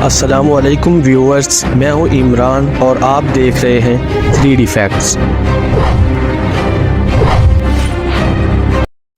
अस्सलामुअलैकुम व्यूअर्स, मैं हूं इमरान और आप देख रहे हैं 3D फैक्ट्स।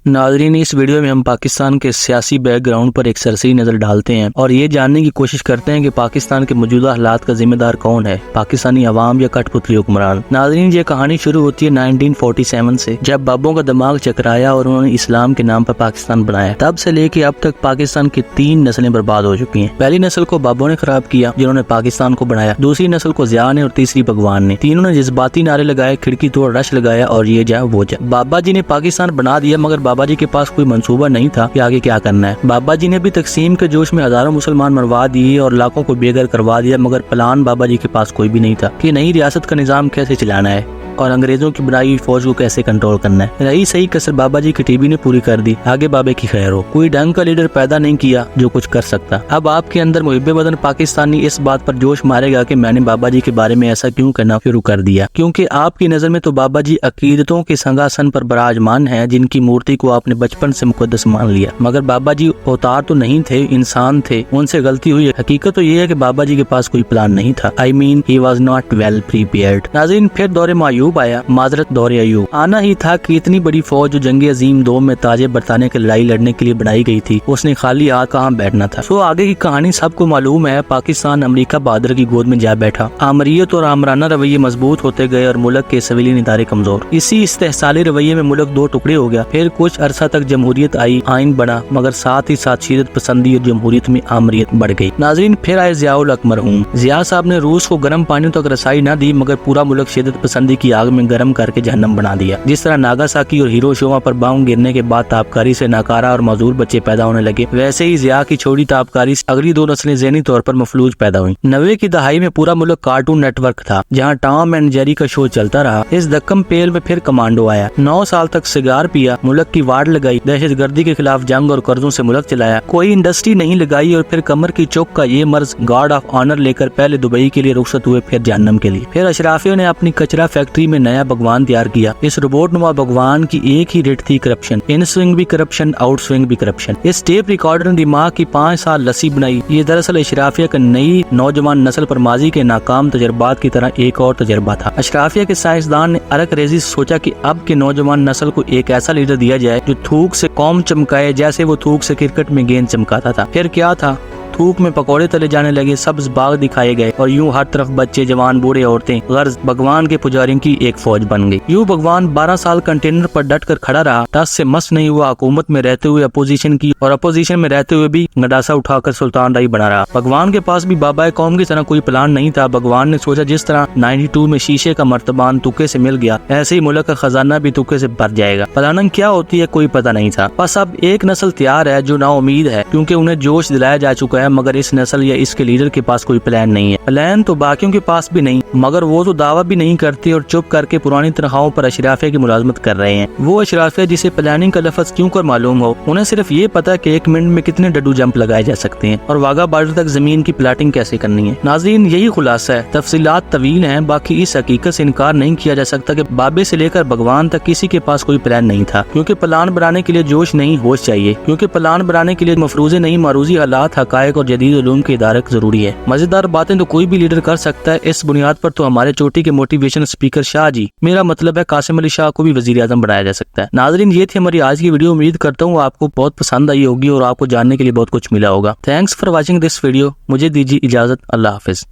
नाज़रीन, इस वीडियो में हम पाकिस्तान के सियासी बैकग्राउंड पर एक सरसरी नज़र डालते हैं और ये जानने की कोशिश करते हैं कि पाकिस्तान के मौजूदा हालात का जिम्मेदार कौन है, पाकिस्तानी अवाम या कठपुतली हुक्मरान। नाज़रीन, ये कहानी शुरू होती है 1947 से, जब बाबों का दिमाग चकराया और उन्होंने इस्लाम के नाम पर पाकिस्तान बनाया। तब से लेके अब तक पाकिस्तान की 3 नस्लें बर्बाद हो चुकी हैं। पहली नस्ल को बाबों ने खराब किया जिन्होंने पाकिस्तान को बनाया, दूसरी नस्ल को ज़िया ने और तीसरी भगवान ने। तीनों ने जज्बाती नारे लगाए, खिड़की तोड़ रश लगाया और ये जा वो जा। बाबा जी ने पाकिस्तान बना दिया, मगर बाबा जी के पास कोई मंसूबा नहीं था कि आगे क्या करना है। बाबा जी ने भी तकसीम के जोश में हजारों मुसलमान मरवा दिए और लाखों को बेघर करवा दिया, मगर प्लान बाबा जी के पास कोई भी नहीं था कि नई रियासत का निजाम कैसे चलाना है और अंग्रेजों की बनाई हुई फौज को कैसे कंट्रोल करना है। रही सही कसर बाबा जी की टीवी ने पूरी कर दी। आगे बाबे की खैर हो। कोई ढंग का लीडर पैदा नहीं किया जो कुछ कर सकता। अब आपके अंदर मुहिब्बे वतन पाकिस्तानी इस बात पर जोश मारेगा कि मैंने बाबा जी के बारे में ऐसा क्यों करना शुरू कर दिया, क्योंकि आपकी नजर में तो बाबा जी अकीदतों के संगासन पर बराजमान है, जिनकी मूर्ति को आपने बचपन से मुकद्दस मान लिया। मगर बाबा जी अवतार तो नहीं थे, इंसान थे, उनसे गलती हुई। हकीकत तो ये है कि बाबा जी के पास कोई प्लान नहीं था। I mean, he was not well prepared। नाज़रीन, फिर दौरे मायूब आया। माजरत दौरे अयूब आना ही था कि इतनी बड़ी फौज जो जंग अजीम 2 में ताजे बरताने की लड़ाई लड़ने के लिए बनाई गई थी, उसने खाली हाथ कहाँ बैठना था। सो आगे की कहानी सबको मालूम है। पाकिस्तान अमेरिका बहादुर की गोद में जा बैठा। आमरीयत और आमराना रवैये मजबूत होते गए और मुल्क के सिविलियन इदारे कमजोर। इसी इस्तेहसाली रवैये में मुल्क 2 टुकड़े हो गया। फिर कुछ अरसा तक जमहूरियत आई, आइन बना, मगर साथ ही साथ शिदत पसंदी और जमहूरियत में आमरीयत बढ़ गई। नाज़रीन, फिर आए ज़ियाउल हक मरहूम। ज़िया साहब ने रूस को गर्म पानी तक रसाई न दी, मगर पूरा मुल्क शिदत पसंदी की आग में गर्म करके जहन्नम बना दिया। जिस तरह नागासाकी और हिरोशिमा पर बम गिरने के बाद ताबकारी से नाकारा और मजदूर बच्चे पैदा होने लगे, वैसे ही ज़िया की छोड़ी ताबकारी से अगली 2 नस्लें ज़हनी तौर पर मफलूज पैदा हुई। 90 की दहाई में पूरा मुल्क कार्टून नेटवर्क था, जहाँ टॉम एंड जेरी का शो चलता रहा। इस दक्कम पेल में फिर कमांडो आया। 9 साल तक सिगार पिया, मुल्क की वार्ड लगाई, दहशत गर्दी के खिलाफ जंग और कर्जों से मुल्क चलाया, कोई इंडस्ट्री नहीं लगाई और फिर कमर की चौक का ये मर्ज गार्ड ऑफ ऑनर लेकर पहले दुबई के लिए रुखसत हुए, फिर जहन्नम के लिए। फिर अशराफियों ने अपनी कचरा फैक्ट्री में नया भगवान तैयार किया। इस रोबोट नुमा भगवान की एक ही रेट थी, करप्शन। इन स्विंग भी करप्शन, आउट स्विंग भी करप्शन। इस टेप रिकॉर्डर ने दिमाग की 5 साल लस्सी बनाई। ये दरअसल अशराफिया का नई नौजवान नस्ल पर माजी के नाकाम तजर्बात की तरह एक और तजर्बा था। अशराफिया के साइंसदान ने अरक रेजी सोचा कि अब के नौजवान नस्ल को एक ऐसा लीडर दिया जाए जो थूक से कौम चमकाए, जैसे वो थूक से क्रिकेट में गेंद चमकाता था। फिर क्या था, थूक में पकौड़े तले जाने लगे, सब्ज बाग दिखाए गए और यूं हर तरफ बच्चे, जवान, बूढ़े, औरतें, गर्ज भगवान के पुजारियों की एक फौज बन गई। यूं भगवान 12 साल कंटेनर पर डट कर खड़ा रहा। टस से मस नहीं हुआ। हुकूमत में रहते हुए अपोजिशन की और अपोजिशन में रहते हुए भी गंडासा उठाकर सुल्तान राही बना रहा। भगवान के पास भी बाबा कौम की तरह कोई प्लान नहीं था। भगवान ने सोचा जिस तरह 92 में शीशे का मर्तबान तुक्के से मिल गया, ऐसे ही मुल्क का खजाना भी तुक्के से भर जाएगा। प्लानिंग क्या होती है कोई पता नहीं था। बस अब एक नस्ल तैयार है जो नाउमीद है, क्योंकि उन्हें जोश दिलाया जा चुका है, मगर इस नस्ल या इसके लीडर के पास कोई प्लान नहीं है। प्लान तो बाकियों के पास भी नहीं, मगर वो तो दावा भी नहीं करते और चुप करके पुरानी तनख्वाहों पर अशराफिया की मुलाजमत कर रहे हैं। वो अशराफिया जिसे प्लानिंग का लफ्ज क्यों कर मालूम हो, उन्हें सिर्फ ये पता है कि 1 मिनट में कितने डड्डू जंप लगाए जा सकते हैं और वाघा बॉर्डर तक जमीन की प्लाटिंग कैसे करनी है। नाज़रीन, यही खुलासा है। तफसीलात तवील हैं, बाकी इस हकीकत से इनकार नहीं किया जा सकता कि बाबे से लेकर भगवान तक किसी के पास कोई प्लान नहीं था, क्योंकि प्लान बनाने के लिए जोश नहीं होश चाहिए, क्योंकि प्लान बनाने के लिए मफरूजे नहीं मारूजी हालात, हकायक और जदीद उलूम के इदारे जरूरी है। मजेदार बातें तो कोई भी लीडर कर सकता है। इस बुनियाद पर तो हमारे चोटी के मोटिवेशन स्पीकर शाह जी, मेरा मतलब है कासिम अली शाह, को भी वजीर आजम बनाया जा सकता है। नाज़रीन, ये थी हमारी आज की वीडियो। उम्मीद करता हूँ आपको बहुत पसंद आई होगी और आपको जानने के लिए बहुत कुछ मिला होगा। Thanks for watching this video. मुझे दीजिए इजाजत। अल्लाह हाफिज।